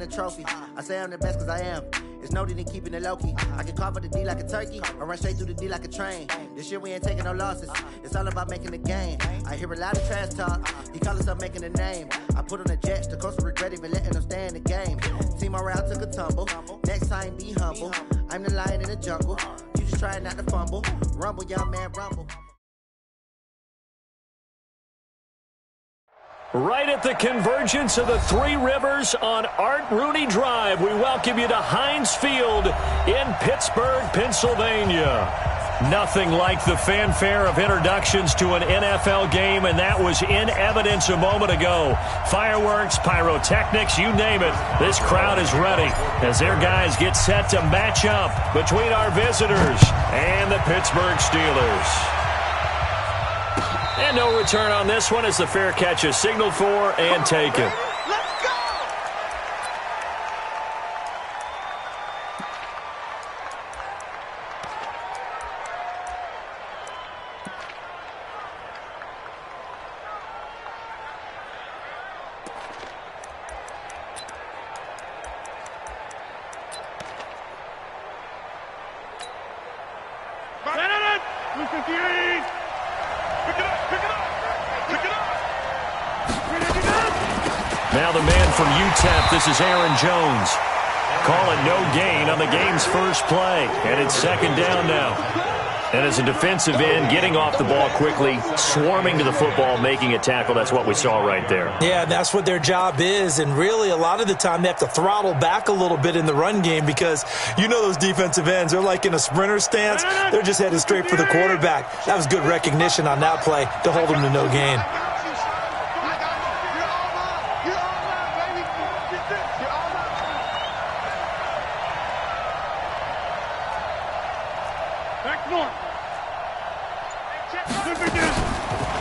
a trophy. I say I'm the best cause I am. It's no need in keeping it low-key. I can carve up the D like a turkey or run straight through the D like a train. This year we ain't taking no losses. It's all about making the game. I hear a lot of trash talk. He call us up making a name. I put on the Jets. The coach will regret even letting them stay in the game. Team morale took a tumble. Next time be humble. I'm the lion in the jungle. You just trying not to fumble. Rumble, young man, rumble. Right at the convergence of the Three Rivers on Art Rooney Drive, we welcome you to Heinz Field in Pittsburgh, Pennsylvania. Nothing like the fanfare of introductions to an NFL game, and that was in evidence a moment ago. Fireworks, pyrotechnics, you name it. This crowd is ready as their guys get set to match up between our visitors and the Pittsburgh Steelers. And no return on this one as the fair catch is signaled for and taken. Let's go! Now the man from UTEP, this is Aaron Jones. Calling no gain on the game's first play, and it's second down now. And as a defensive end, getting off the ball quickly, swarming to the football, making a tackle, that's what we saw right there. Yeah, that's what their job is, and really a lot of the time they have to throttle back a little bit in the run game because you know those defensive ends, they're like in a sprinter stance. They're just headed straight for the quarterback. That was good recognition on that play to hold them to no gain.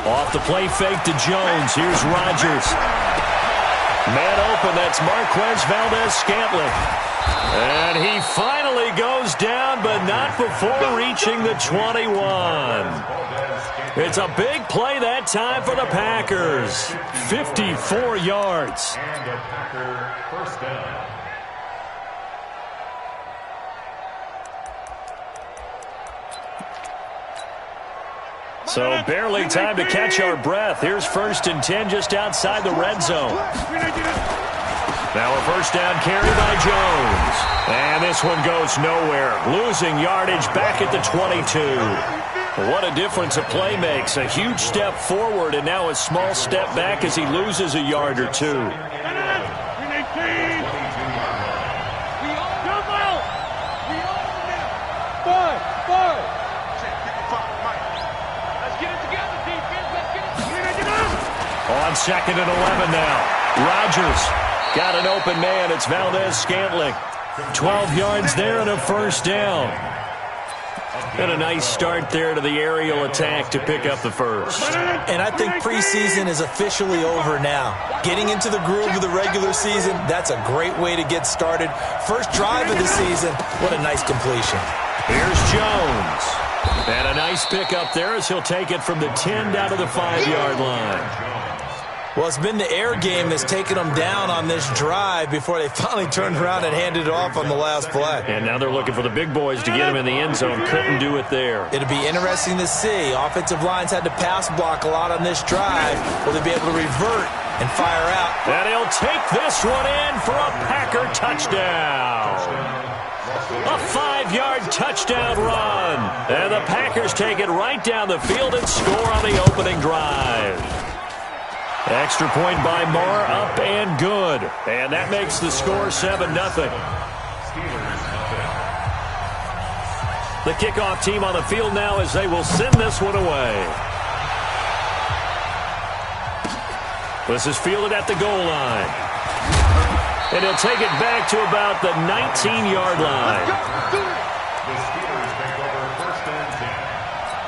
Off the play fake to Jones. Here's Rodgers. Man open, that's Marquez Valdez-Scantling. And he finally goes down, but not before reaching the 21. It's a big play that time for the Packers. 54 yards. And a Packer first down. So barely time to catch our breath. Here's 1st and 10 just outside the red zone. Now a first down carry by Jones. And this one goes nowhere. Losing yardage back at the 22. What a difference a play makes. A huge step forward and now a small step back as he loses a yard or two. On 2nd and 11 now. Rodgers got an open man. It's Valdez-Scantling. 12 yards there and a first down. And a nice start there to the aerial attack to pick up the first. And I think preseason is officially over now. Getting into the groove of the regular season, that's a great way to get started. First drive of the season, what a nice completion. Here's Jones. And a nice pickup there as he'll take it from the 10 down to the 5-yard line. Well, it's been the air game that's taken them down on this drive before they finally turned around and handed it off on the last play. And now they're looking for the big boys to get him in the end zone. Couldn't do it there. It'll be interesting to see. Offensive lines had to pass block a lot on this drive. Will they be able to revert and fire out? And he'll take this one in for a Packer touchdown. A 5-yard touchdown run. And the Packers take it right down the field and score on the opening drive. Extra point by Marr, up and good. And that makes the score 7-0. The kickoff team on the field now as they will send this one away. This is fielded at the goal line. And he'll take it back to about the 19-yard line. The Steelers take over 1st and 10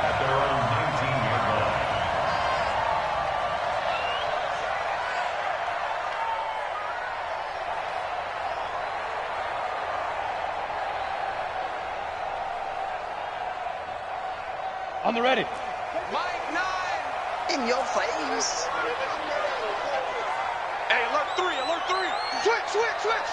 at their own 19-yard line. On the ready. Mike 9 in your face. Hey, alert 3, alert 3. Switch.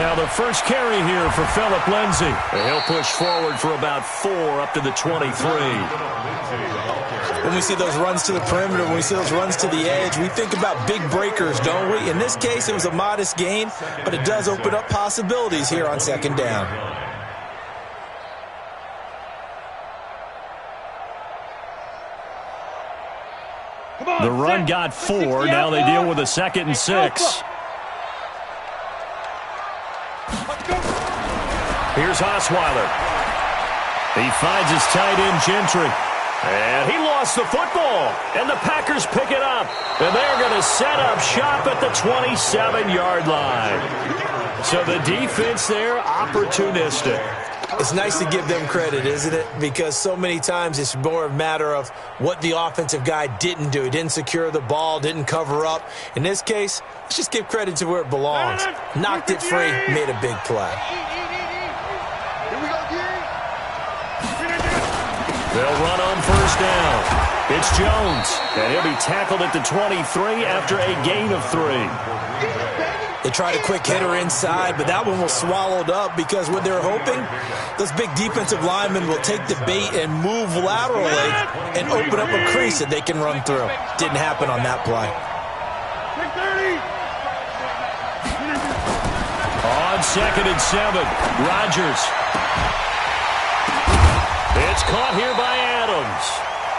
Now the first carry here for Phillip Lindsay. And he'll push forward for about 4 up to the 23. When we see those runs to the perimeter, when we see those runs to the edge, we think about big breakers, don't we? In this case, it was a modest gain, but it does open up possibilities here on second down. The run got 4. Now they deal with a 2nd and 6. Here's Osweiler. He finds his tight end, Gentry. And he lost the football. And the Packers pick it up. And they're going to set up shop at the 27-yard line. So the defense there, opportunistic. It's nice to give them credit, isn't it? Because so many times it's more a matter of what the offensive guy didn't do. He didn't secure the ball, didn't cover up. In this case, let's just give credit to where it belongs. Knocked it free, made a big play. They'll run on first down. It's Jones, and he'll be tackled at the 23 after a gain of 3. They tried a quick hitter inside, but that one was swallowed up because what they're hoping, those big defensive linemen will take the bait and move laterally and open up a crease that they can run through. Didn't happen on that play. On 2nd and 7, Rodgers. It's caught here by Adams.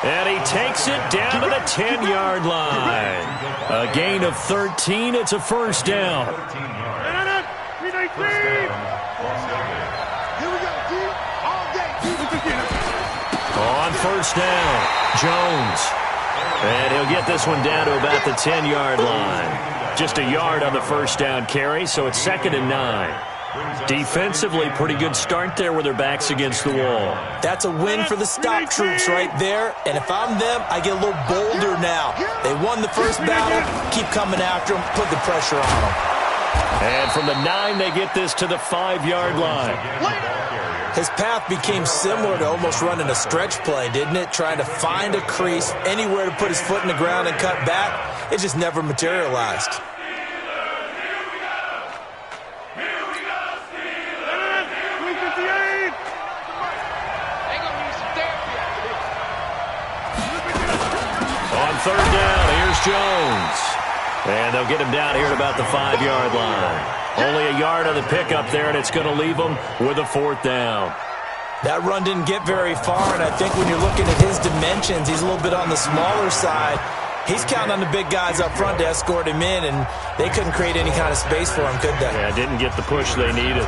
And he takes it down to the 10-yard line. A gain of 13. It's a first down. On first down, Jones. And he'll get this one down to about the 10-yard line. Just a yard on the first down carry, so it's 2nd and 9. Defensively, pretty good start there with their backs against the wall. That's a win for the stop troops right there. And if I'm them, I get a little bolder now. They won the first battle. Keep coming after them. Put the pressure on them. And from the 9, they get this to the 5-yard line. His path became similar to almost running a stretch play, didn't it? Trying to find a crease, anywhere to put his foot in the ground and cut back. It just never materialized. On third down, here's Jones. And they'll get him down here at about the 5-yard line. Only a yard on the pickup there, and it's going to leave him with a 4th down. That run didn't get very far, and I think when you're looking at his dimensions, he's a little bit on the smaller side. He's counting on the big guys up front to escort him in, and they couldn't create any kind of space for him, could they? Yeah, didn't get the push they needed.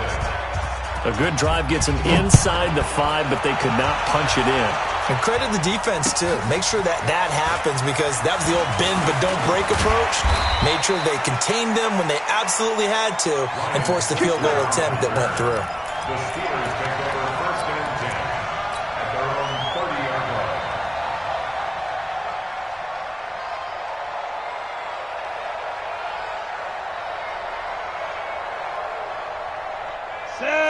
A good drive gets him inside the 5, but they could not punch it in. And credit the defense, too. Make sure that happens because that was the old bend but don't break approach. Made sure they contained them when they absolutely had to and forced the field goal attempt that went through. The Steelers take over first and 10 at their own 30-yard line.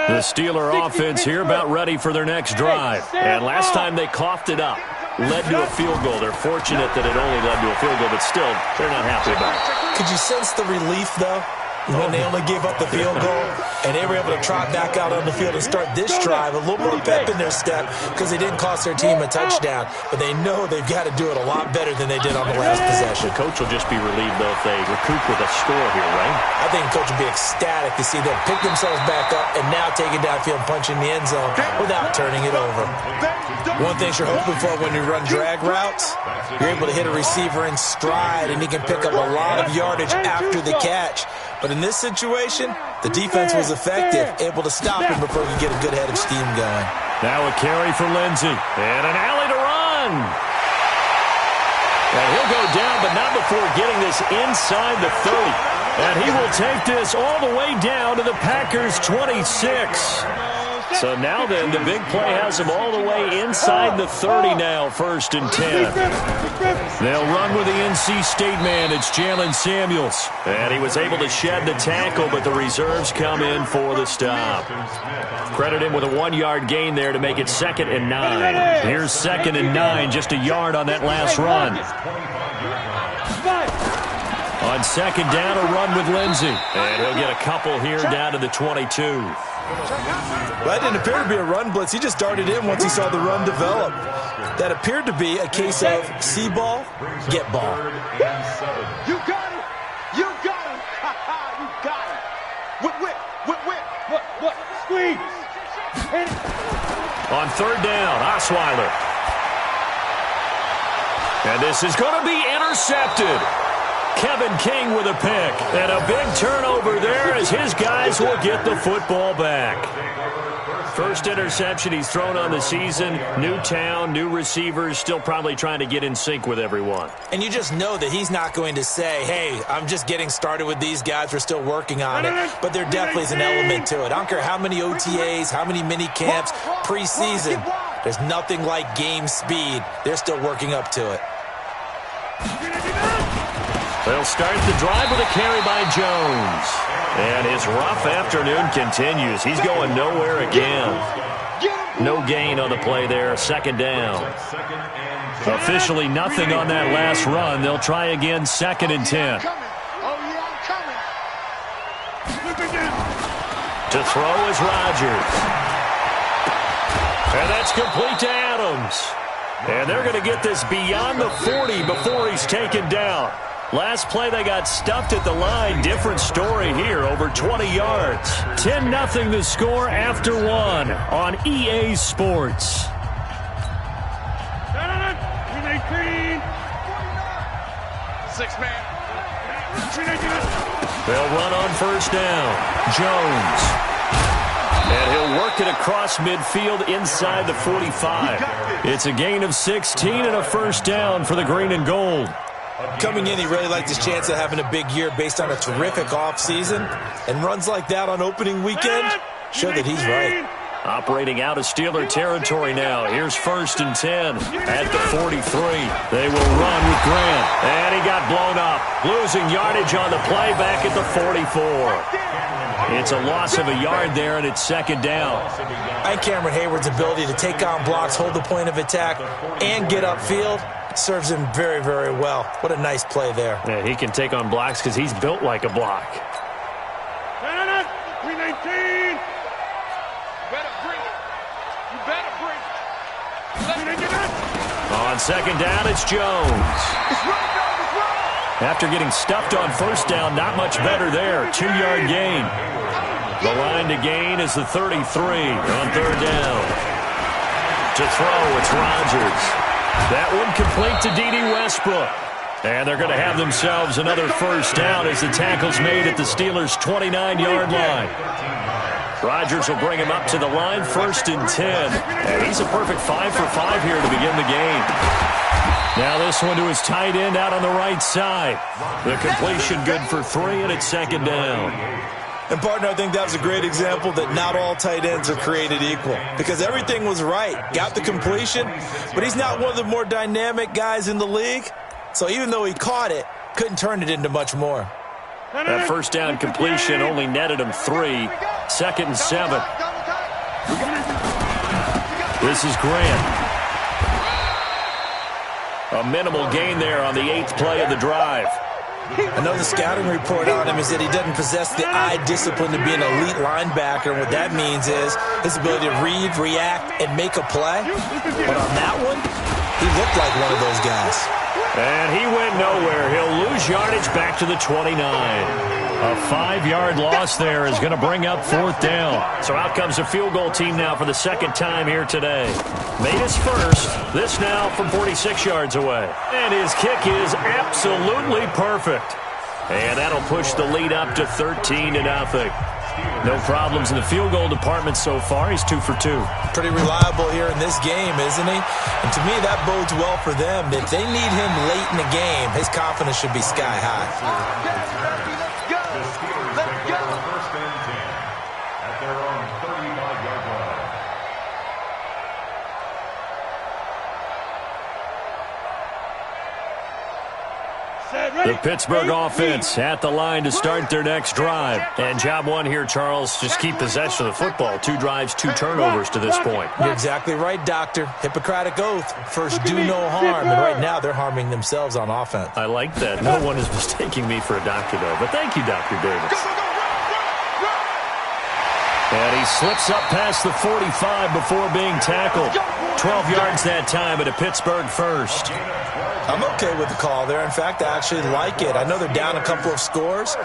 The Steeler offense here about ready for their next drive. And last time they coughed it up, led to a field goal. They're fortunate that it only led to a field goal, but still, they're not happy about it. Could you sense the relief, though, when they only gave up the field goal and they were able to trot back out on the field and start this drive, a little more pep in their step because they didn't cost their team a touchdown, but they know they've got to do it a lot better than they did on the last possession. The coach will just be relieved, though, if they recoup with a score here, right? I think the coach will be ecstatic to see them pick themselves back up and now take it downfield and punch in the end zone without turning it over. One thing you're hoping for when you run drag routes, you're able to hit a receiver in stride and he can pick up a lot of yardage after the catch. But in this situation, the defense was effective, able to stop him before he could get a good head of steam going. Now a carry for Lindsay. And an alley to run. And he'll go down, but not before getting this inside the 30. And he will take this all the way down to the Packers' 26. So now then, the big play has him all the way inside the 30 now, 1st and 10. They'll run with the NC State man. It's Jalen Samuels. And he was able to shed the tackle, but the reserves come in for the stop. Credit him with a 1-yard gain there to make it 2nd and 9. Here's 2nd and 9, just a yard on that last run. On On second down, a run with Lindsey. And he'll get a couple here down to the 22. Well, that didn't appear to be a run blitz. He just darted in once he saw the run develop. That appeared to be a case of see ball, get ball. You got it. You got it. You got it. Whip. What? Squeeze. On third down, Osweiler. And this is going to be intercepted. Kevin King with a pick. And a big turnover there as his guys will get the football back. First interception he's thrown on the season. New town, new receivers, still probably trying to get in sync with everyone. And you just know that he's not going to say, hey, I'm just getting started with these guys. We're still working on it. But there definitely is an element to it. I don't care how many OTAs, how many mini camps, preseason. There's nothing like game speed. They're still working up to it. They'll start the drive with a carry by Jones. And his rough afternoon continues. He's going nowhere again. No gain on the play there. Second down. Officially nothing on that last run. They'll try again, second and 10. To throw is Rodgers. And that's complete to Adams. And they're going to get this beyond the 40 before he's taken down. Last play, they got stuffed at the line. Different story here, over 20 yards. 10-0 the score after one on EA Sports. Six-man. They'll run on first down. Jones. And he'll work it across midfield inside the 45. It's a gain of 16 and a first down for the green and gold. Coming in, he really liked his chance of having a big year based on a terrific offseason. And runs like that on opening weekend show that he's right. Operating out of Steeler territory now. Here's first and 10 at the 43. They will run with Grant. And he got blown up. Losing yardage on the play back at the 44. It's a loss of a yard there, and it's second down. And Cameron Hayward's ability to take on blocks, hold the point of attack, and get upfield serves him very, very well. What a nice play there. Yeah, he can take on blocks because he's built like a block. On second down, it's Jones. After getting stuffed on first down, not much better there. 2-yard gain. The line to gain is the 33 on third down. To throw, it's Rodgers. That one complete to D.D. Westbrook. And they're going to have themselves another first down as the tackle's made at the Steelers' 29-yard line. Rodgers will bring him up to the line, first and 10. And he's a perfect 5 for 5 here to begin the game. Now this one to his tight end out on the right side. The completion good for 3, and it's second down. And, partner, I think that was a great example that not all tight ends are created equal. Because everything was right. Got the completion, but he's not one of the more dynamic guys in the league. So even though he caught it, couldn't turn it into much more. That first down completion only netted him 3. Second and 7. This is Grant. A minimal gain there on the 8th play of the drive. Another scouting report on him is that he doesn't possess the eye discipline to be an elite linebacker. And what that means is his ability to read, react, and make a play. But on that one, he looked like one of those guys. And he went nowhere. He'll lose yardage back to the 29. A 5-yard loss there is going to bring up fourth down. So out comes a field goal team now for the second time here today. Made his first. This now from 46 yards away. And his kick is absolutely perfect. And that'll push the lead up to 13-0. No problems in the field goal department so far. He's 2 for 2. Pretty reliable here in this game, isn't he? And to me, that bodes well for them. If they need him late in the game, his confidence should be sky high. The Pittsburgh offense at the line to start their next drive. And job one here, Charles, just keep possession of the football. 2 drives, 2 turnovers to this point. You're exactly right, Doctor. Hippocratic oath. First, do no harm. And right now, they're harming themselves on offense. I like that. No one is mistaking me for a doctor, though. But thank you, Dr. Davis. And he slips up past the 45 before being tackled. 12 yards that time at a Pittsburgh first. I'm okay with the call there. In fact, I actually like it. I know they're down a couple of scores,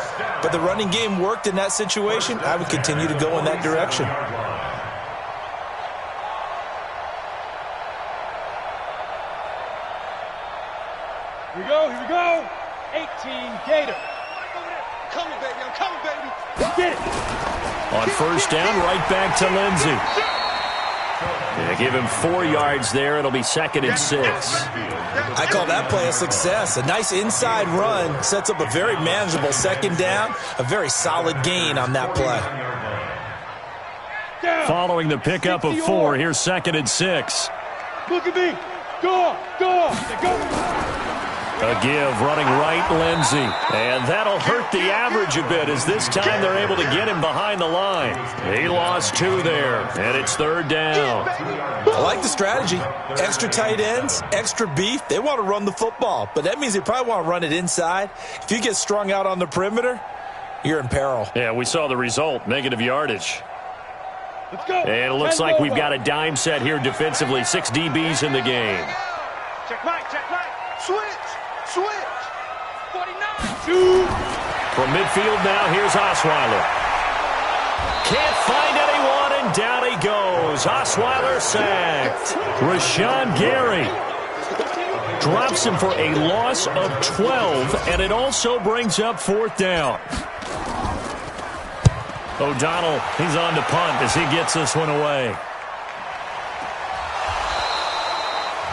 but the running game worked in that situation. I would continue to go in that direction. Here we go. 18 Gator. Coming, baby. I'm coming, baby. Get it. On first down, right back to Lindsey. Yeah, give him 4 yards there. It'll be 2nd and 6. I call that play a success. A nice inside run sets up a very manageable 2nd down. A very solid gain on that play. Following the pickup of 4, here's 2nd and 6. Look at me. Go. A give, running right, Lindsey. And that'll hurt the average a bit as this time they're able to get him behind the line. He lost 2 there, and it's 3rd down. I like the strategy. Extra tight ends, extra beef. They want to run the football, but that means they probably want to run it inside. If you get strung out on the perimeter, you're in peril. Yeah, we saw the result, negative yardage. Let's go. And it looks like we've got a dime set here defensively. 6 DBs in the game. Check right. Switch. 49. From midfield now, here's Osweiler. Can't find anyone, and down he goes. Osweiler sacked. Rashawn Gary drops him for a loss of 12, and it also brings up 4th down. O'Donnell, he's on to punt as he gets this one away.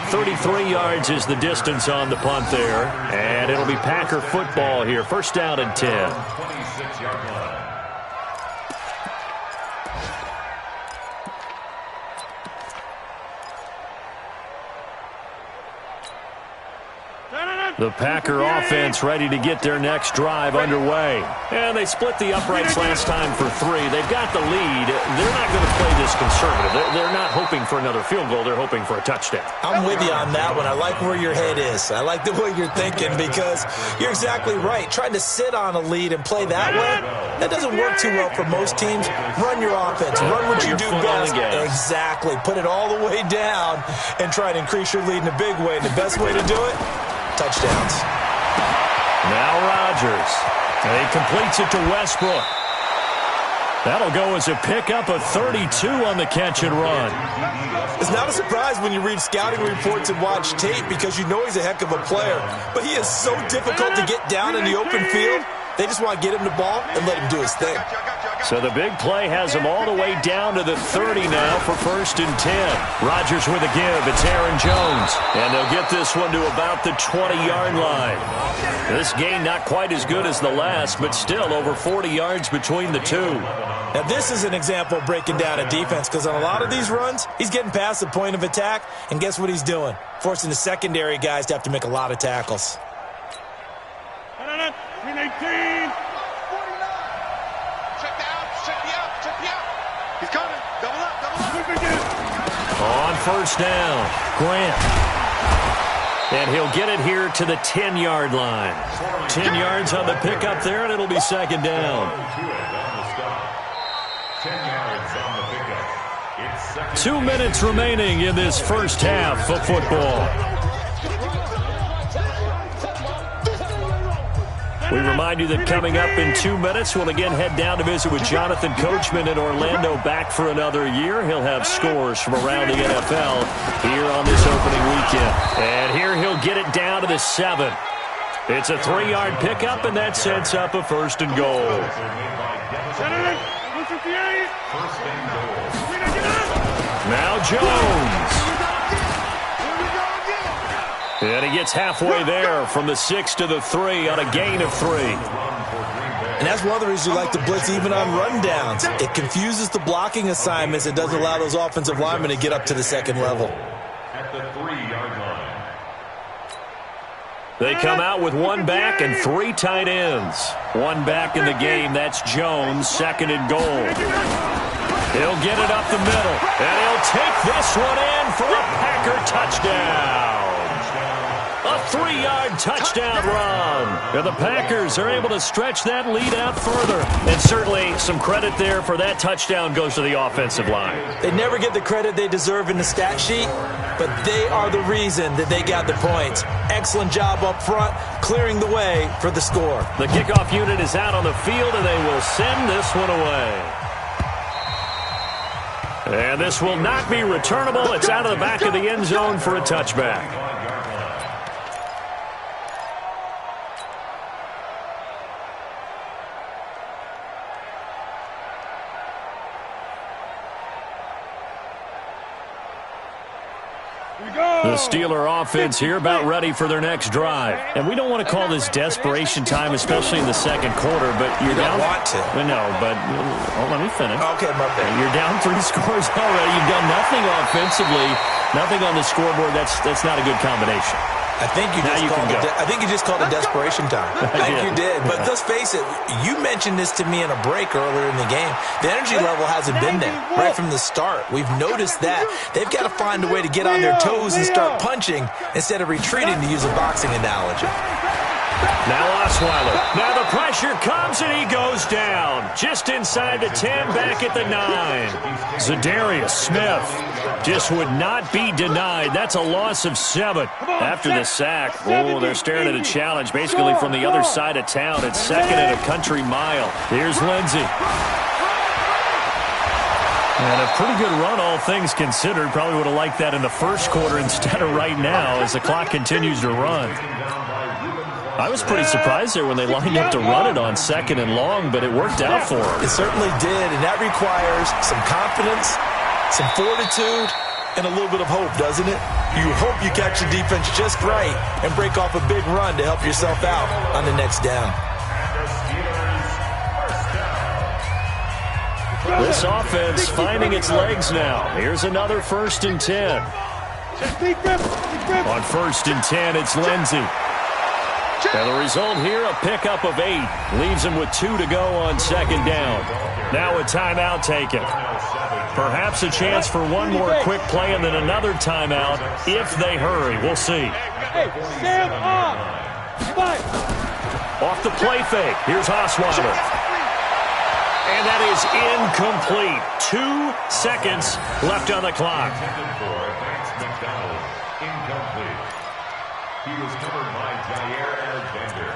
33 yards is the distance on the punt there, and it'll be Packer football here. 1st down and 10. 26-yard line. The Packer offense ready to get their next drive underway. And they split the uprights last time for 3. They've got the lead. They're not going to play this conservative. They're not hoping for another field goal. They're hoping for a touchdown. I'm with you on that one. I like where your head is. I like the way you're thinking because you're exactly right. Trying to sit on a lead and play that way, that doesn't work too well for most teams. Run your offense. Run what you do best. Exactly. Put it all the way down and try to increase your lead in a big way. And the best way to do it, touchdowns. Now Rodgers. He completes it to Westbrook. That'll go as a pickup of 32 on the catch and run. It's not a surprise when you read scouting reports and watch tape because you know he's a heck of a player. But he is so difficult to get down in the open field. They just want to get him the ball and let him do his thing. So the big play has him all the way down to the 30 now for 1st and 10. Rodgers with a give. It's Aaron Jones. And they'll get this one to about the 20-yard line. This gain not quite as good as the last, but still over 40 yards between the two. Now this is an example of breaking down a defense because on a lot of these runs, he's getting past the point of attack, and guess what he's doing? Forcing the secondary guys to have to make a lot of tackles. 18. Check me out. He's coming. Double up. On 1st down, Grant. And he'll get it here to the 10-yard line. 10 yards on the pickup there, and it'll be 2nd down. 10 yards on the pickup. It's 2nd. 2 minutes remaining in this first half of football. We remind you that coming up in 2 minutes, we'll again head down to visit with Jonathan Coachman in Orlando, back for another year. He'll have scores from around the NFL here on this opening weekend. And here he'll get it down to the 7. It's a 3-yard pickup, and that sets up a 1st and goal. Now Jones. And he gets halfway there from the 6 to the 3 on a gain of 3. And that's one of the reasons you like to blitz even on rundowns. It confuses the blocking assignments. It doesn't allow those offensive linemen to get up to the 2nd level. At the 3-yard line. They come out with one back and 3 tight ends. One back in the game, that's Jones, second and goal. He'll get it up the middle, and he'll take this one in for a Packer touchdown. A 3-yard touchdown run. And the Packers are able to stretch that lead out further. And certainly some credit there for that touchdown goes to the offensive line. They never get the credit they deserve in the stat sheet, but they are the reason that they got the points. Excellent job up front, clearing the way for the score. The kickoff unit is out on the field, and they will send this one away. And this will not be returnable. It's out of the back of the end zone for a touchback. The Steeler offense here about ready for their next drive. And we don't want to call this desperation time, especially in the second quarter, but you're down. You don't want to. No, but let me finish. Okay, my bad. You're down 3 scores already. You've done nothing offensively, nothing on the scoreboard. That's not a good combination. I think you just called it desperation time. I think you did. But let's face it, you mentioned this to me in a break earlier in the game. The energy level hasn't been there right from the start. We've noticed that. They've got to find a way to get on their toes and start punching instead of retreating, to use a boxing analogy. Now Osweiler. Now the pressure comes and he goes down. Just inside the 10, back at the 9. Zadarius Smith just would not be denied. That's a loss of 7 after the sack. Oh, they're staring at a challenge basically from the other side of town. It's second and a country mile. Here's Lindsey. And a pretty good run, all things considered. Probably would have liked that in the first quarter instead of right now as the clock continues to run. I was pretty surprised there when they lined up to run it on second and long, but it worked out for them. It certainly did, and that requires some confidence, some fortitude, and a little bit of hope, doesn't it? You hope you catch the defense just right and break off a big run to help yourself out on the next down. This offense finding its legs now. Here's another 1st and 10. On 1st and 10, it's Lindsey. And the result here, a pickup of 8. Leaves him with 2 to go on second down. Now a timeout taken. Perhaps a chance for one more quick play and then another timeout if they hurry. We'll see. Off the play fake. Here's Osweiler. And that is incomplete. 2 seconds left on the clock. Incomplete. He was covered by Jair Alexander.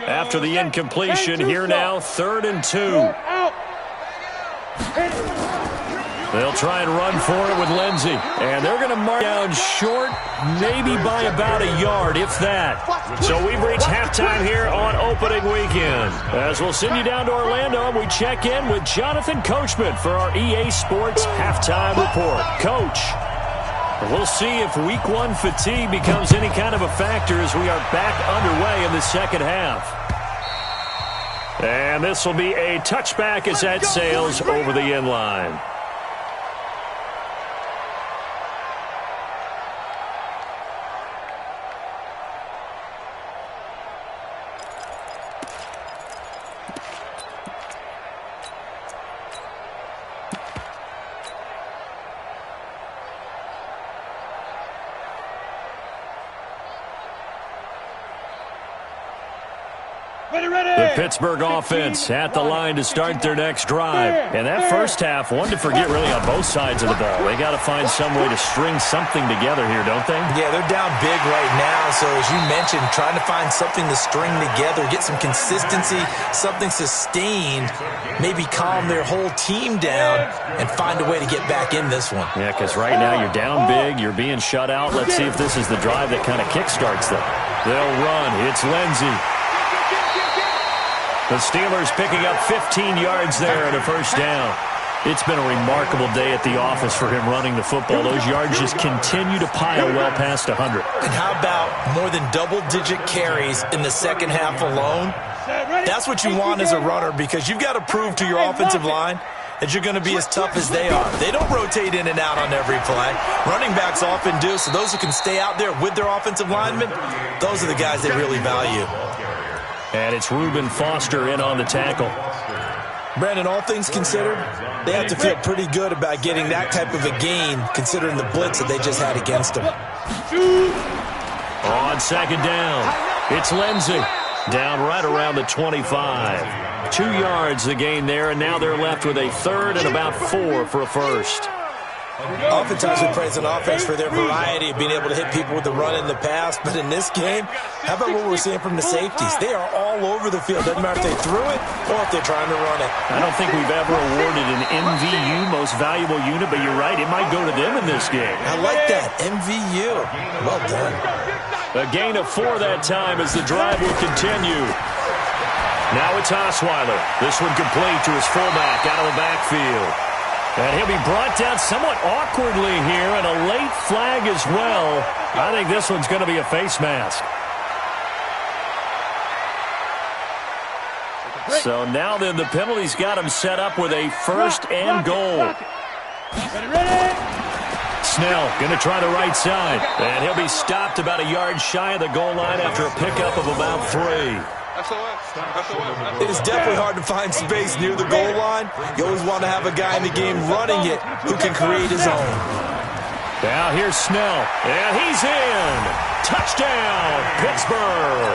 After the incompletion, here now, 3rd and 2. They'll try and run for it with Lindsey. And they're going to mark down short, maybe by about a yard, if that. So we've reached halftime here on opening weekend. As we'll send you down to Orlando, and we check in with Jonathan Coachman for our EA Sports Halftime Report. Coach, we'll see if Week 1 fatigue becomes any kind of a factor as we are back underway in the second half. And this will be a touchback as that sails over the end line. The Pittsburgh offense at the line to start their next drive. And that first half, one to forget really on both sides of the ball. They got to find some way to string something together here, don't they? Yeah, they're down big right now. So as you mentioned, trying to find something to string together, get some consistency, something sustained, maybe calm their whole team down and find a way to get back in this one. Yeah, because right now you're down big, you're being shut out. Let's see if this is the drive that kind of kickstarts them. They'll run. It's Lindsey. The Steelers picking up 15 yards there and a first down. It's been a remarkable day at the office for him running the football. Those yards just continue to pile well past 100. And how about more than double-digit carries in the second half alone? That's what you want as a runner because you've got to prove to your offensive line that you're going to be as tough as they are. They don't rotate in and out on every play. Running backs often do, so those who can stay out there with their offensive linemen, those are the guys they really value. And it's Reuben Foster in on the tackle. Brandon, all things considered, they have to feel pretty good about getting that type of a gain considering the blitz that they just had against them. On second down, it's Lindsey. Down right around the 25. 2 yards the gain there, and now they're left with a third and about 4 for a first. Oftentimes we praise an offense for their variety of being able to hit people with the run in the pass, but in this game, how about what we're seeing from the safeties? They are all over the field. Doesn't matter if they threw it or if they're trying to run it. I don't think we've ever awarded an MVU, most valuable unit, but you're right, it might go to them in this game. I like that, MVU. Well done. A gain of 4 that time as the drive will continue. Now it's Osweiler. This one complete to his fullback out of the backfield. And he'll be brought down somewhat awkwardly here, and a late flag as well. I think this one's going to be a face mask. So now then the penalty's got him set up with a first and goal. Snell going to try the right side. And he'll be stopped about a yard shy of the goal line after a pickup of about 3. It is definitely hard to find space near the goal line. You always want to have a guy in the game running it who can create his own. Now here's Snell, and he's in. Touchdown, Pittsburgh.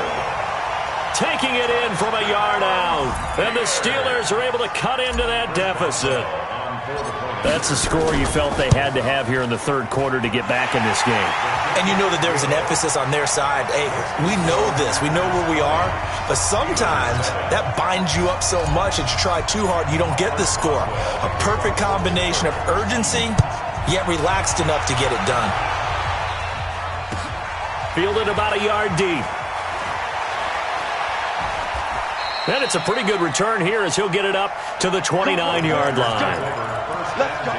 Taking it in from a yard out. And the Steelers are able to cut into that deficit. That's a score you felt they had to have here in the third quarter to get back in this game. And you know that there's an emphasis on their side. Hey, we know this. We know where we are. But sometimes that binds you up so much that you try too hard, you don't get the score. A perfect combination of urgency, yet relaxed enough to get it done. Fielded about a yard deep. And it's a pretty good return here as he'll get it up to the 29-yard line. Let's go.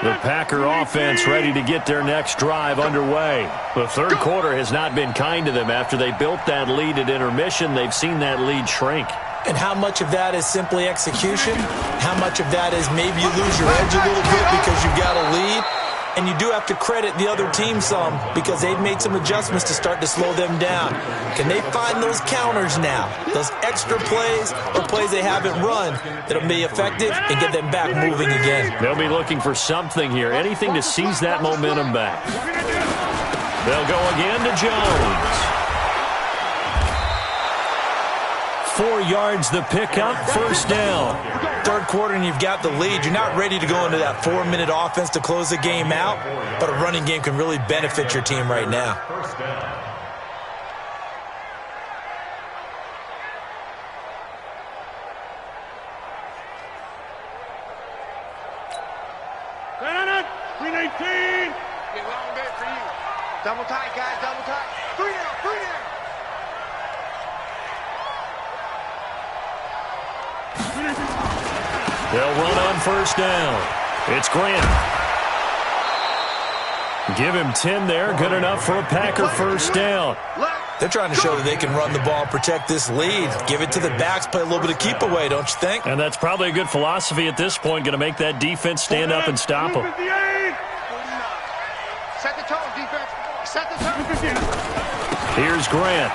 The Packer offense ready to get their next drive underway. The third quarter has not been kind to them. After they built that lead at intermission, they've seen that lead shrink. And how much of that is simply execution? How much of that is maybe you lose your edge a little bit because you've got a lead? And you do have to credit the other team some because they've made some adjustments to start to slow them down. Can they find those counters now, those extra plays or plays they haven't run that'll be effective and get them back moving again? They'll be looking for something here, anything to seize that momentum back. They'll go again to Jones. 4 yards the pickup, first down. Third quarter and you've got the lead. You're not ready to go into that 4-minute offense to close the game out, but a running game can really benefit your team right now. Double tight, guys, double tight. 3 down, 3 down. They'll run on first down. It's Grant. Give him 10 there. Good enough for a Packer first down. They're trying to show that they can run the ball, protect this lead. Give it to the backs, play a little bit of keep away, don't you think? And that's probably a good philosophy at this point. Going to make that defense stand up and stop them. Set the tone, defense. Set the tone. Here's Grant.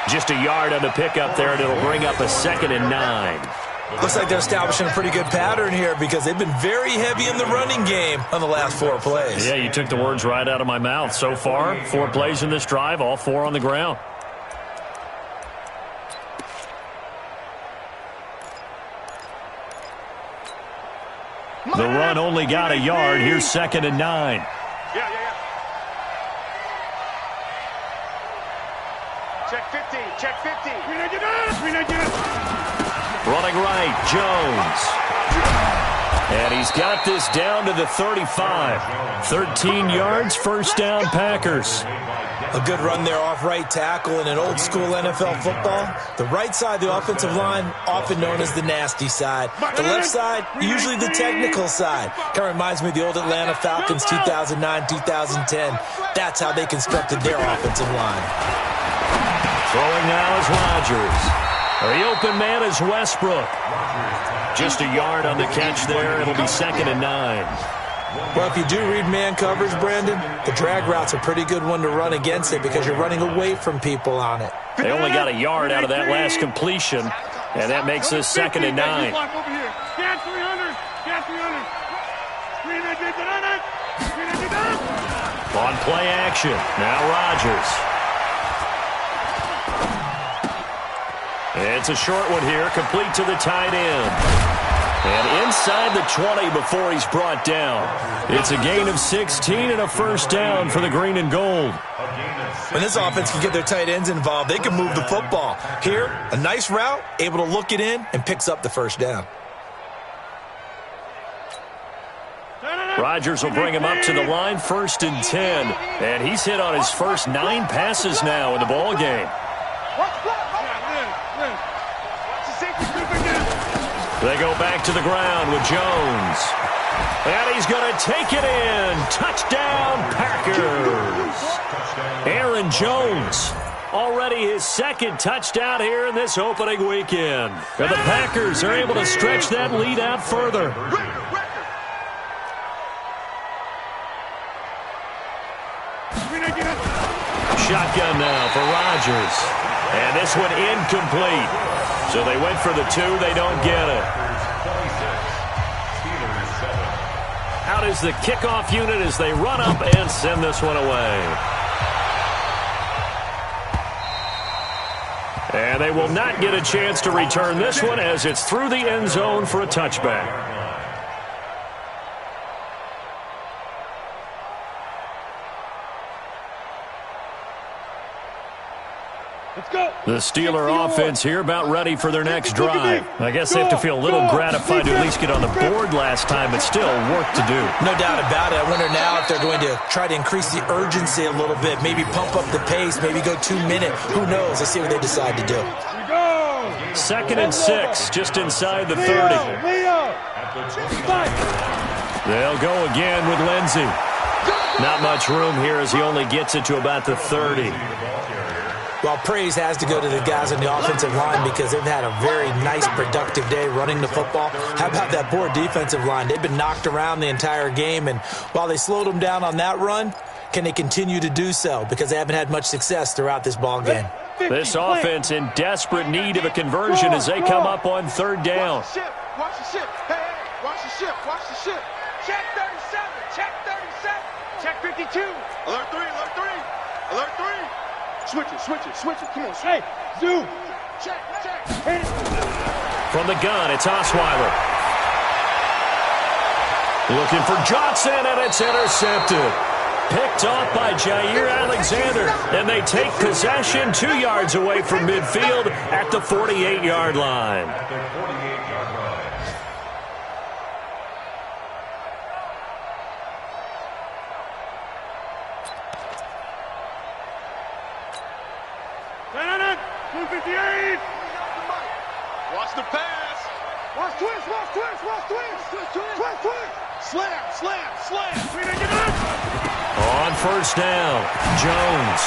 Just a yard on the pickup there, and it'll bring up a 2nd and 9. Looks like they're establishing a pretty good pattern here because they've been very heavy in the running game on the last 4 plays. Yeah, you took the words right out of my mouth. So far, 4 plays in this drive, all 4 on the ground. The run only got a yard. Here's 2nd and 9. Check 15, check 15. Running right, Jones. And he's got this down to the 35. 13 yards, first down, Packers. A good run there off right tackle in an old-school NFL football. The right side, the offensive line, often known as the nasty side. The left side, usually the technical side. Kind of reminds me of the old Atlanta Falcons 2009-2010. That's how they constructed their offensive line. Throwing now is Rodgers. The open man is Westbrook. Just a yard on the catch there. It'll be 2nd and 9. Well, if you do read man coverage, Brandon, the drag route's a pretty good one to run against it because you're running away from people on it. They only got a yard out of that last completion, and that makes this 2nd and 9. On play action, now Rodgers. It's a short one here, complete to the tight end. And inside the 20 before he's brought down. It's a gain of 16 and a first down for the green and gold. When this offense can get their tight ends involved, they can move the football. Here, a nice route, able to look it in, and picks up the first down. Rodgers will bring him up to the line, 1st and 10. And he's hit on his first 9 passes now in the ball game. They go back to the ground with Jones. And he's going to take it in. Touchdown, Packers. Aaron Jones, already his 2nd touchdown here in this opening weekend. And the Packers are able to stretch that lead out further. Shotgun now for Rodgers. And this one incomplete. So they went for the 2. They don't get it. Out is the kickoff unit as they run up and send this one away. And they will not get a chance to return this one as it's through the end zone for a touchback. The Steeler offense here about ready for their next drive. I guess they have to feel a little gratified to at least get on the board last time, but still work to do. No doubt about it. I wonder now if they're going to try to increase the urgency a little bit, maybe pump up the pace, maybe go 2-minute. Who knows? Let's see what they decide to do. 2nd and 6, just inside the 30. They'll go again with Lindsey. Not much room here as he only gets it to about the 30. Well, praise has to go to the guys on the offensive line because they've had a very nice, productive day running the football. How about that poor defensive line? They've been knocked around the entire game, and while they slowed them down on that run, can they continue to do so? Because they haven't had much success throughout this ball game. This offense in desperate need of a conversion as they come up on 3rd down. Watch the ship. Watch the ship. Hey, watch the ship. Watch the ship. Check 37. Check 37. Check 52. Alert 3. Alert 3. Alert 3. Switch it, switch it, switch it. Come on, hey, zoom. Check, check. Hit it. From the gun, it's Osweiler. Looking for Johnson, and it's intercepted. Picked off by Jair Alexander. And they take possession 2 yards away from midfield at the 48-yard line. Watch the pass. Watch twist, watch twist, watch twist. Twist, twist. Slam, slam, slam. On 1st down, Jones.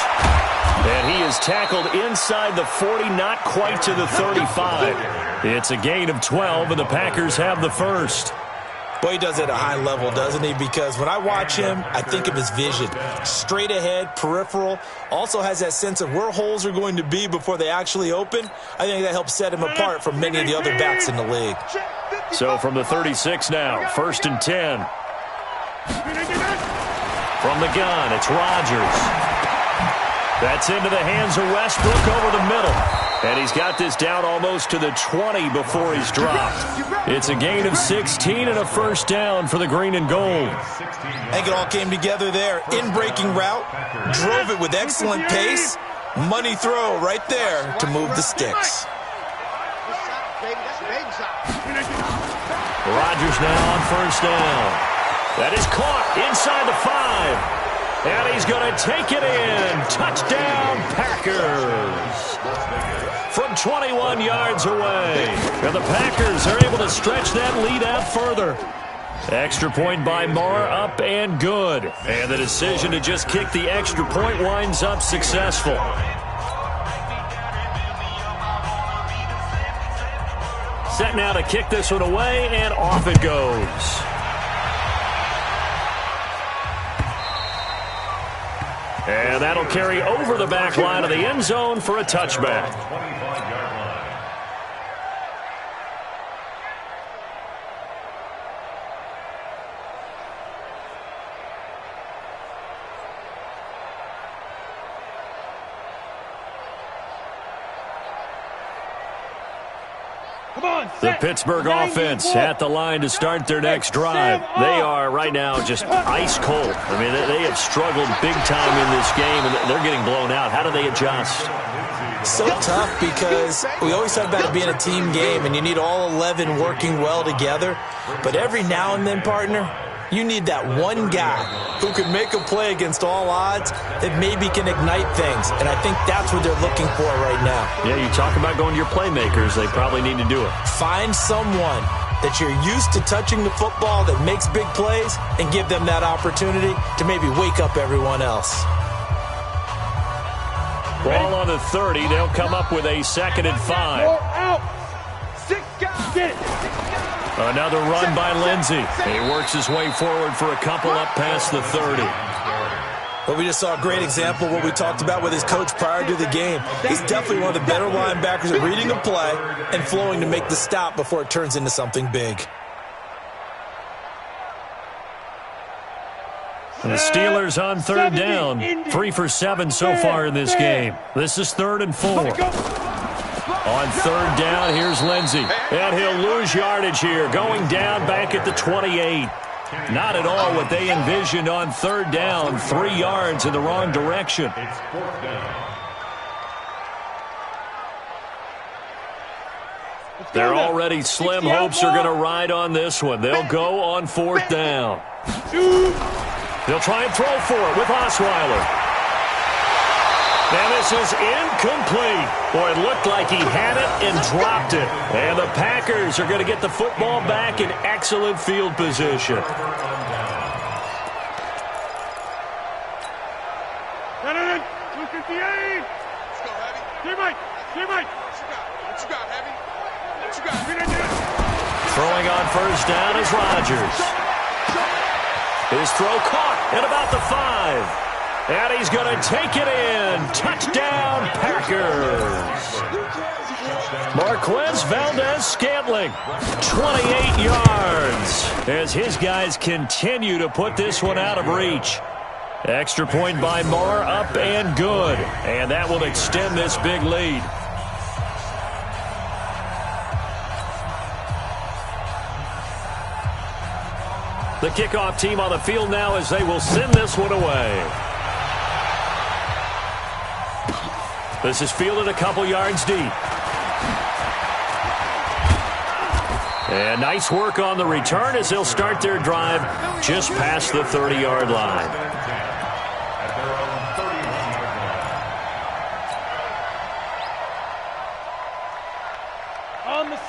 And he is tackled inside the 40, not quite to the 35. It's a gain of 12, and the Packers have the first. Boy, he does it at a high level, doesn't he? Because when I watch him, I think of his vision. Straight ahead, peripheral. Also has that sense of where holes are going to be before they actually open. I think that helps set him apart from many of the other backs in the league. So from the 36 now, 1st and 10. From the gun, it's Rodgers. That's into the hands of Westbrook over the middle. And he's got this down almost to the 20 before he's dropped. It's a gain of 16 and a first down for the green and gold. I think it all came together there. In-breaking route, drove it with excellent pace. Money throw right there to move the sticks. Rodgers now on 1st down. That is caught inside the 5. And he's going to take it in. Touchdown, Packers. From 21 yards away. And the Packers are able to stretch that lead out further. Extra point by Moore, up and good. And the decision to just kick the extra point winds up successful. Set now to kick this one away, and off it goes. And that'll carry over the back line of the end zone for a touchback. 25-yard line. The Pittsburgh offense at the line to start their next drive. They are right now just ice cold. I mean, they have struggled big time in this game, and they're getting blown out. How do they adjust? So tough because we always talk about it being a team game, and you need all 11 working well together. But every now and then, partner, you need that one guy who can make a play against all odds that maybe can ignite things. And I think that's what they're looking for right now. Yeah, you talk about going to your playmakers. They probably need to do it. Find someone that you're used to touching the football that makes big plays and give them that opportunity to maybe wake up everyone else. Ball on the 30. They'll come up with a 2nd and 5. Out. 6 guys. Get it. Another run by Lindsey. He works his way forward for a couple up past the 30. Well, we just saw a great example of what we talked about with his coach prior to the game. He's definitely one of the better linebackers at reading a play and flowing to make the stop before it turns into something big. The Steelers on 3rd down. 3 for 7 so far in this game. This is 3rd and 4. On 3rd down, here's Lindsey. And he'll lose yardage here, going down back at the 28. Not at all what they envisioned on 3rd down. 3 yards in the wrong direction. It's 4th down. Their already slim hopes are going to ride on this one. They'll go on 4th down. They'll try and throw for it with Osweiler. And this is incomplete. Boy, it looked like he had it and dropped it. And the Packers are going to get the football back in excellent field position. No. 258. Let's go, Heavy. Teammate. What you got, Heavy? What you got? Throwing on 1st down is Rodgers. His throw caught at about the 5. And he's going to take it in. Touchdown, Packers. Marquez Valdez-Scantling, 28 yards, as his guys continue to put this one out of reach. Extra point by Moore, up and good. And that will extend this big lead. The kickoff team on the field now as they will send this one away. This is fielded a couple yards deep. And nice work on the return as they'll start their drive just past the 30-yard line.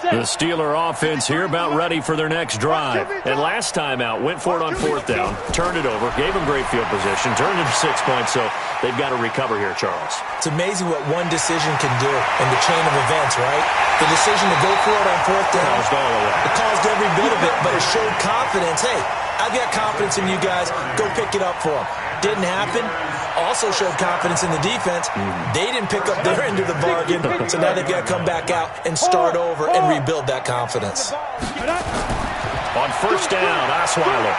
The Steeler offense here about ready for their next drive. And last time out, went for it on 4th down, turned it over, gave them great field position, turned it to 6 points, so they've got to recover here, Charles. It's amazing what one decision can do in the chain of events, right? The decision to go for it on 4th down. Caused all of that. It caused every bit of it, but it showed confidence. Hey, I've got confidence in you guys. Go pick it up for them. Didn't happen. Also showed confidence in the defense. They didn't pick up their end of the bargain, so now they've got to come back out and start over and rebuild that confidence. On 1st down, Osweiler.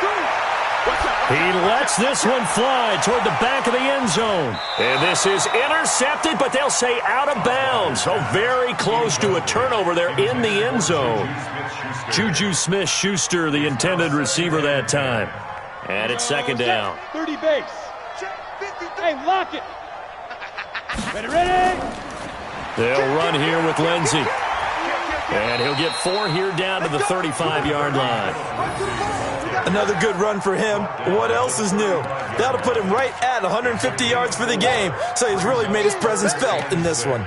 He lets this one fly toward the back of the end zone. And this is intercepted, but they'll say out of bounds. So very close to a turnover there in the end zone. Juju Smith-Schuster, the intended receiver that time. And it's 2nd down. 30 base. Hey, lock it. Ready. They'll run here with Lindsey. And he'll get 4 here down to the 35-yard line. Another good run for him. What else is new? That'll put him right at 150 yards for the game, so he's really made his presence felt in this one.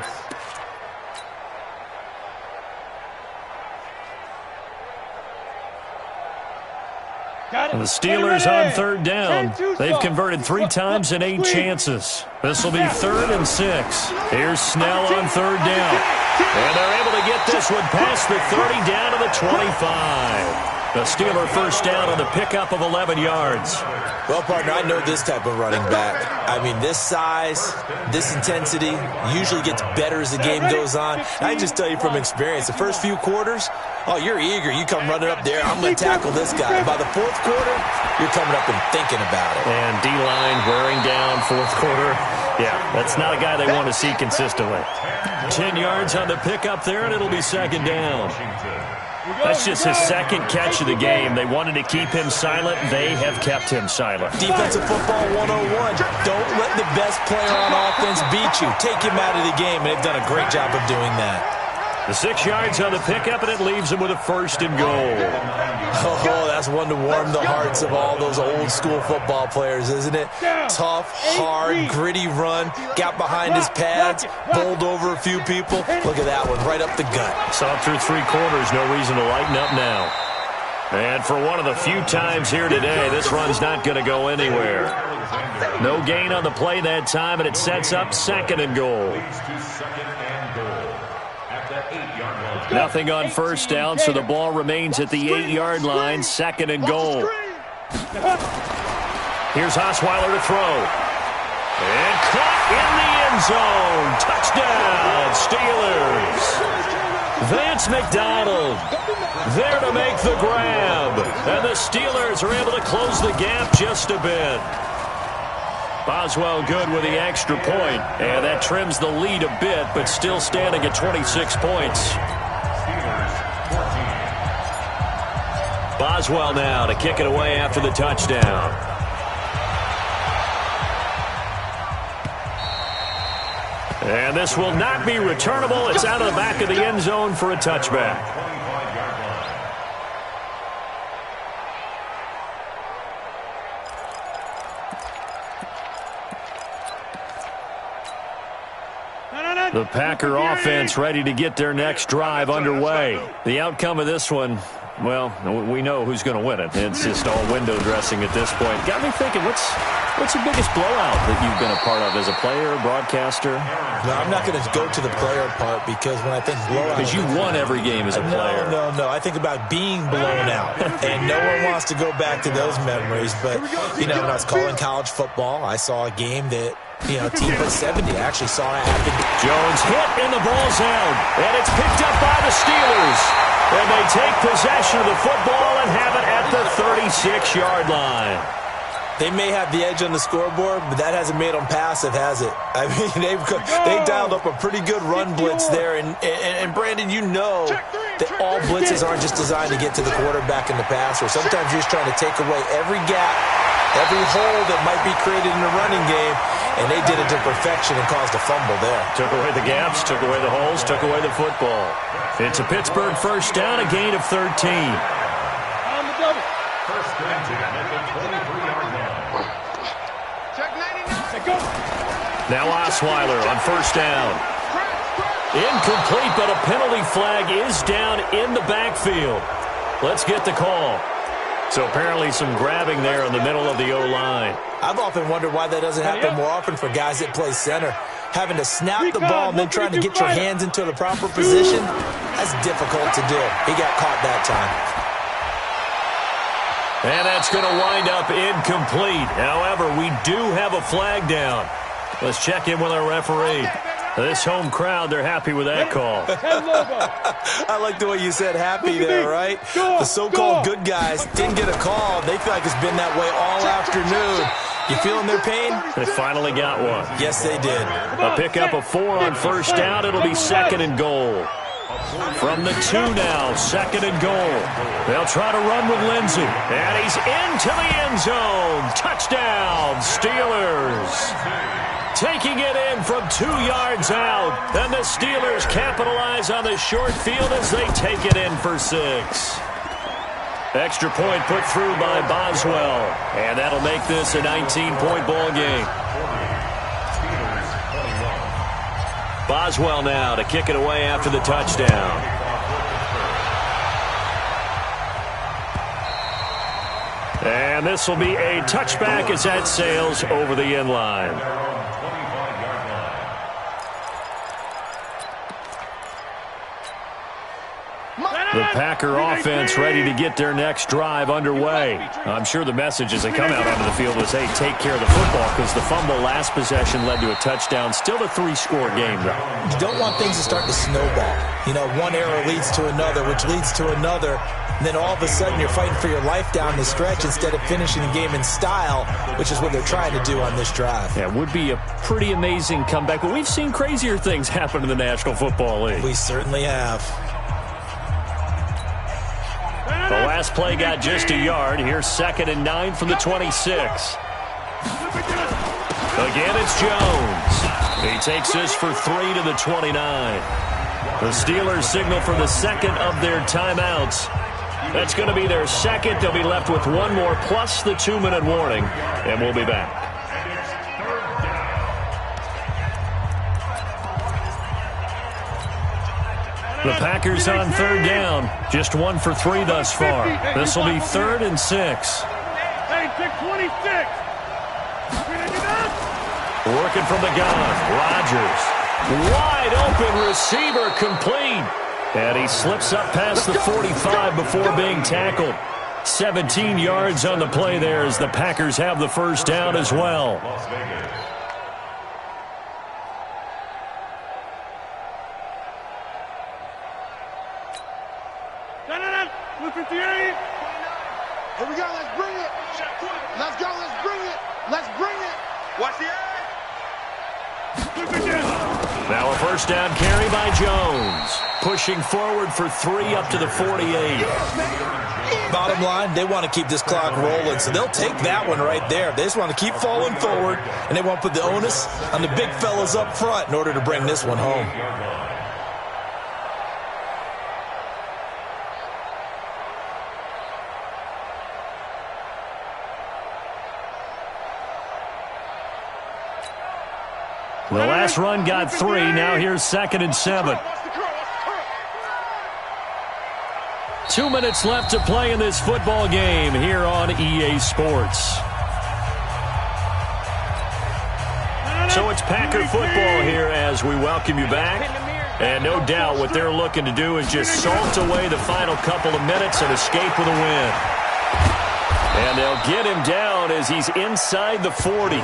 And the Steelers on 3rd down. They've converted 3 times in 8 chances. This will be 3rd and 6. Here's Snell on 3rd down. And they're able to get this one past the 30 down to the 25. The Steeler first down on the pickup of 11 yards. Well, partner, I know this type of running back. I mean, this size, this intensity usually gets better as the game goes on. I can just tell you from experience, the first few quarters, oh, you're eager. You come running up there, I'm going to tackle this guy. And by the 4th quarter, you're coming up and thinking about it. And D-line wearing down 4th quarter. Yeah, that's not a guy they want to see consistently. 10 yards on the pickup there, and it'll be 2nd down. That's just his 2nd catch of the game. They wanted to keep him silent. They have kept him silent. Defensive football 101. Don't let the best player on offense beat you. Take him out of the game, and they've done a great job of doing that. The 6 yards on the pickup, and it leaves him with a 1st and goal. Oh, that's one to warm the hearts of all those old-school football players, isn't it? Tough, hard, gritty run. Got behind his pads, bowled over a few people. Look at that one, right up the gut. Saw through 3 quarters, no reason to lighten up now. And for one of the few times here today, this run's not going to go anywhere. No gain on the play that time, and it sets up 2nd and goal. Nothing on 1st down, so the ball remains at the 8-yard line, 2nd and goal. Here's Osweiler to throw. And caught in the end zone. Touchdown, Steelers. Vance McDonald there to make the grab. And the Steelers are able to close the gap just a bit. Boswell good with the extra point, and that trims the lead a bit, but still standing at 26 points. Boswell now to kick it away after the touchdown. And this will not be returnable. It's out of the back of the end zone for a touchback. The Packer offense ready to get their next drive underway. The outcome of this one, well, we know who's going to win it. It's just all window dressing at this point. Got me thinking, what's the biggest blowout that you've been a part of as a player, broadcaster? No, I'm not going to go to the player part because when I think blowout... Because you won every game as a player. No. I think about being blown out. And no one wants to go back to those memories. But, you know, when I was calling college football, I saw a game that... You know, team put 70. I actually saw it happen. Jones hit and the ball's out. And it's picked up by the Steelers. And they take possession of the football and have it at the 36-yard line. They may have the edge on the scoreboard, but that hasn't made them passive, has it? I mean, they dialed up a pretty good run blitz there. And Brandon, you know that all blitzes aren't just designed to get to the quarterback in the passer. Sometimes you're just trying to take away every gap, every hole that might be created in the running game. And they did it to perfection and caused a fumble there. Took away the gaps, took away the holes, took away the football. It's a Pittsburgh first down, a gain of 13. First and 10 at the 23-yard line. Now Osweiler on first down. Incomplete, but a penalty flag is down in the backfield. Let's get the call. So apparently some grabbing there in the middle of the O-line. I've often wondered why that doesn't happen more often for guys that play center. Having to snap the ball and then trying to get your hands into the proper position, that's difficult to do. He got caught that time. And that's going to wind up incomplete. However, we do have a flag down. Let's check in with our referee. This home crowd, they're happy with that call. I like the way you said happy there, right? The so-called good guys didn't get a call. They feel like it's been that way all afternoon. You feeling their pain? They finally got one. Yes, they did. A pickup of 4 on first down. It'll be 2nd and goal. From the 2 now, 2nd and goal. They'll try to run with Lindsey. And he's into the end zone. Touchdown, Steelers. taking it in from 2 yards out. And the Steelers capitalize on the short field as they take it in for 6. Extra point put through by Boswell. And that'll make this a 19-point ball game. Boswell now to kick it away after the touchdown. And this will be a touchback as that sails over the end line. The Packer offense ready to get their next drive underway. I'm sure the message as they come out onto the field was, hey, take care of the football, because the fumble last possession led to a touchdown. Still a 3-score game, though. You don't want things to start to snowball. You know, one error leads to another, which leads to another. And then all of a sudden you're fighting for your life down the stretch instead of finishing the game in style, which is what they're trying to do on this drive. Yeah, it would be a pretty amazing comeback. But we've seen crazier things happen in the National Football League. We certainly have. The last play got just a yard. Here's 2nd and 9 from the 26. Again, it's Jones. He takes this for 3 to the 29. The Steelers signal for the second of their timeouts. That's going to be their second. They'll be left with one more plus the 2-minute warning, and we'll be back. The Packers on 3rd down. Just 1 for 3 thus far. This will be 3rd and 6. Hey, 626. Working from the gun. Rodgers. Wide open receiver complete. And he slips up past the 45 before being tackled. 17 yards on the play there as the Packers have the first down as well. Here we go, let's bring it. Let's go, let's bring it. Let's bring it. Watch the edge. Now a first down carry by Jones. Pushing forward for 3 up to the 48. Bottom line, they want to keep this clock rolling, so they'll take that one right there. They just want to keep falling forward, and they want to put the onus on the big fellas up front in order to bring this one home. The last run got 3. Now here's 2nd and 7. 2 minutes left to play in this football game here on EA Sports. So it's Packer football here as we welcome you back. And no doubt what they're looking to do is just salt away the final couple of minutes and escape with a win. And they'll get him down as he's inside the 40.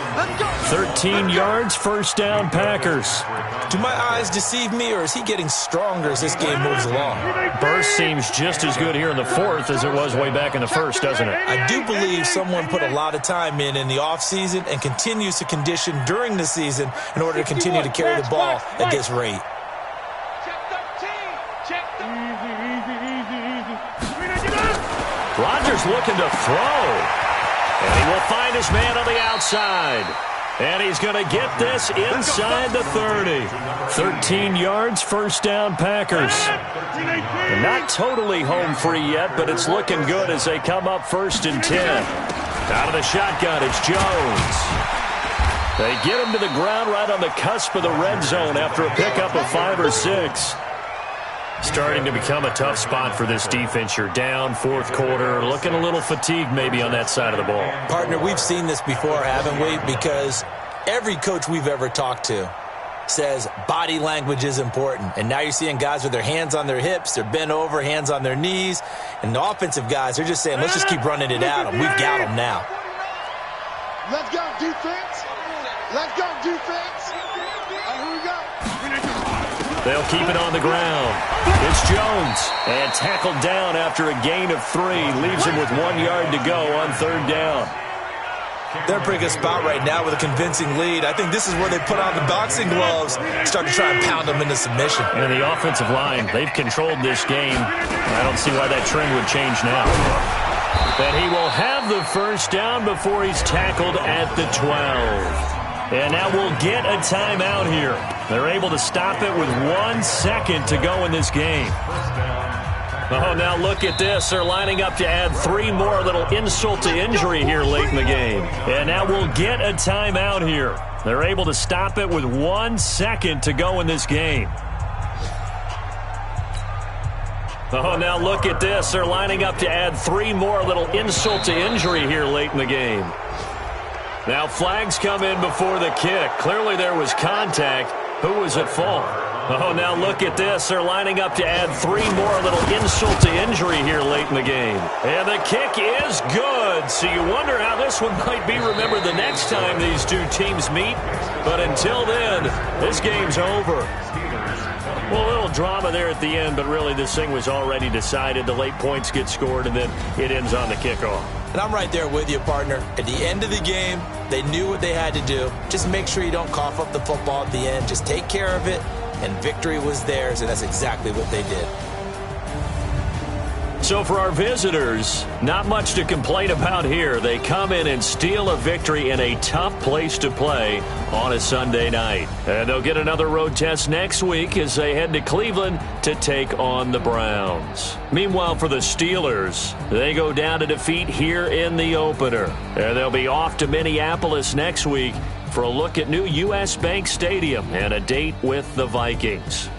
13 yards, first down, Packers. Do my eyes deceive me, or is he getting stronger as this game moves along? Burst seems just as good here in the 4th as it was way back in the 1st, doesn't it? I do believe someone put a lot of time in the offseason and continues to condition during the season in order to continue to carry the ball at this rate. Rodgers looking to throw. And he will find his man on the outside. And he's going to get this inside the 30. 13 yards, first down, Packers. They're not totally home free yet, but it's looking good as they come up 1st and 10. Out of the shotgun, it's Jones. They get him to the ground right on the cusp of the red zone after a pickup of 5 or 6. Starting to become a tough spot for this defense. You're down 4th quarter, looking a little fatigued maybe on that side of the ball. Partner, we've seen this before, haven't we? Because every coach we've ever talked to says body language is important. And now you're seeing guys with their hands on their hips, they're bent over, hands on their knees. And the offensive guys, they're just saying, let's just keep running it at them. We've got them now. Let's go, defense. Let's go, defense. Here we go. They'll keep it on the ground. It's Jones. And tackled down after a gain of 3. Leaves him with 1 yard to go on 3rd down. They're in a pretty good spot right now with a convincing lead. I think this is where they put on the boxing gloves and start to try and pound them into submission. And the offensive line, they've controlled this game. I don't see why that trend would change now. And he will have the first down before he's tackled at the 12. And now we'll get a timeout here. They're able to stop it with 1 second to go in this game. Oh, now look at this. They're lining up to add 3 more, a little insult to injury here late in the game. And now we'll get a timeout here. They're able to stop it with 1 second to go in this game. Oh, now look at this. They're lining up to add 3 more, a little insult to injury here late in the game. Now flags come in before the kick. Clearly there was contact. Who was at fault? Oh, now look at this. They're lining up to add 3 more, a little insult to injury here late in the game. And the kick is good. So you wonder how this one might be remembered the next time these two teams meet. But until then, this game's over. Well, a little drama there at the end, but really this thing was already decided. The late points get scored, and then it ends on the kickoff. And I'm right there with you, partner. At the end of the game, they knew what they had to do. Just make sure you don't cough up the football at the end. Just take care of it, and victory was theirs, and that's exactly what they did. So for our visitors, not much to complain about here. They come in and steal a victory in a tough place to play on a Sunday night. And they'll get another road test next week as they head to Cleveland to take on the Browns. Meanwhile, for the Steelers, they go down to defeat here in the opener. And they'll be off to Minneapolis next week for a look at new U.S. Bank Stadium and a date with the Vikings.